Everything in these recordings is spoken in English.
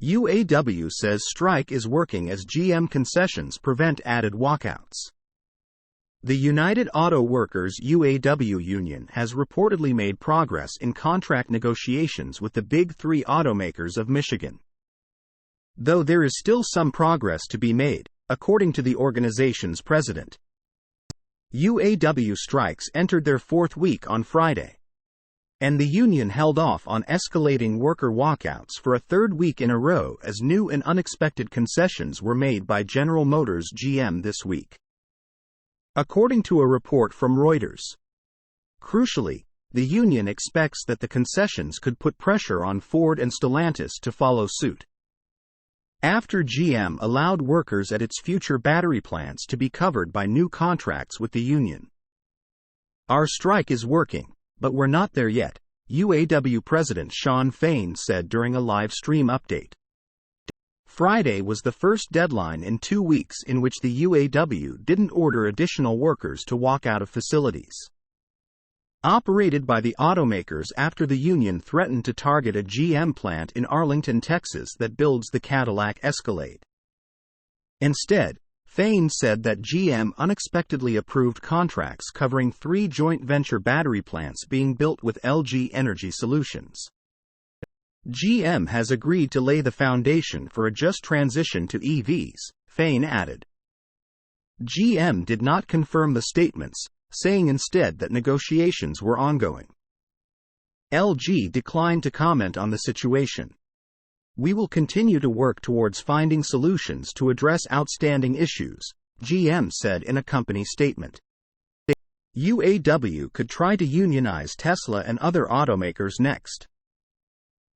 UAW says strike is working as GM concessions prevent added walkouts. The United Auto Workers UAW union has reportedly made progress in contract negotiations with the big three automakers of Michigan. Though there is still some progress to be made, according to the organization's president. UAW strikes entered their fourth week on Friday, and the union held off on escalating worker walkouts for a third week in a row as new and unexpected concessions were made by General Motors GM this week, according to a report from Reuters. Crucially, the union expects that the concessions could put pressure on Ford and Stellantis to follow suit, after GM allowed workers at its future battery plants to be covered by new contracts with the union. "Our strike is working, but we're not there yet," UAW President Shawn Fain said during a live stream update. Friday was the first deadline in 2 weeks in which the UAW didn't order additional workers to walk out of facilities operated by the automakers after the union threatened to target a GM plant in Arlington, Texas that builds the Cadillac Escalade. Instead, Fain said that GM unexpectedly approved contracts covering 3 joint venture battery plants being built with LG Energy Solutions. GM has agreed to lay the foundation for a just transition to EVs, Fain added. GM did not confirm the statements, saying instead that negotiations were ongoing. LG declined to comment on the situation. "We will continue to work towards finding solutions to address outstanding issues," GM said in a company statement. UAW could try to unionize Tesla and other automakers next.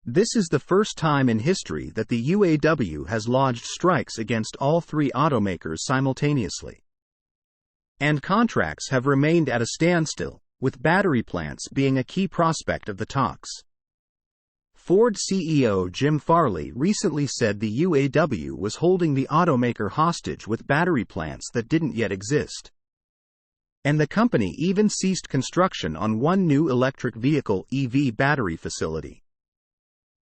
This is the first time in history that the UAW has lodged strikes against all 3 automakers simultaneously. And contracts have remained at a standstill, with battery plants being a key prospect of the talks. Ford CEO Jim Farley recently said the UAW was holding the automaker hostage with battery plants that didn't yet exist. And the company even ceased construction on one new electric vehicle EV battery facility.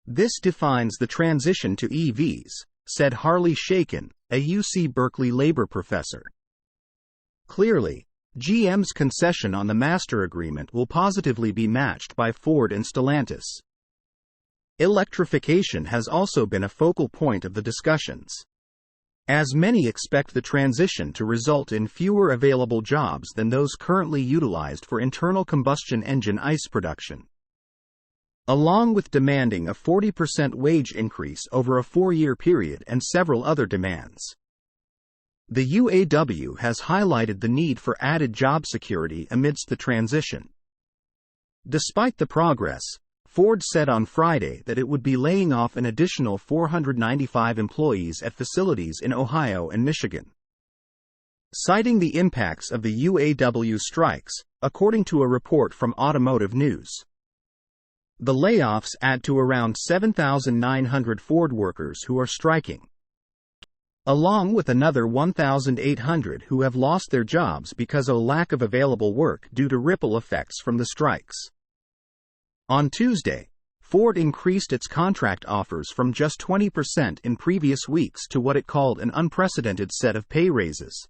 "This defines the transition to EVs," said Harley Shaken, a UC Berkeley labor professor. Clearly, GM's concession on the master agreement will positively be matched by Ford and Stellantis. Electrification has also been a focal point of the discussions, as many expect the transition to result in fewer available jobs than those currently utilized for internal combustion engine ICE production. Along with demanding a 40% wage increase over a 4-year period and several other demands. The UAW has highlighted the need for added job security amidst the transition. Despite the progress, Ford said on Friday that it would be laying off an additional 495 employees at facilities in Ohio and Michigan, citing the impacts of the UAW strikes, according to a report from Automotive News. The layoffs add to around 7,900 Ford workers who are striking, along with another 1,800 who have lost their jobs because of a lack of available work due to ripple effects from the strikes. On Tuesday, Ford increased its contract offers from just 20% in previous weeks to what it called an unprecedented set of pay raises,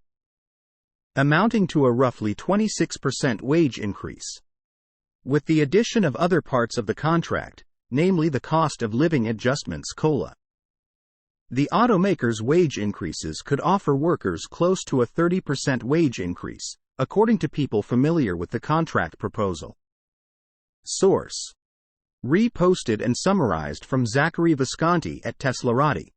amounting to a roughly 26% wage increase. With the addition of other parts of the contract, namely the cost of living adjustments (COLA), the automakers' wage increases could offer workers close to a 30% wage increase, according to people familiar with the contract proposal. Source: reposted and summarized from Zachary Visconti at Teslarati.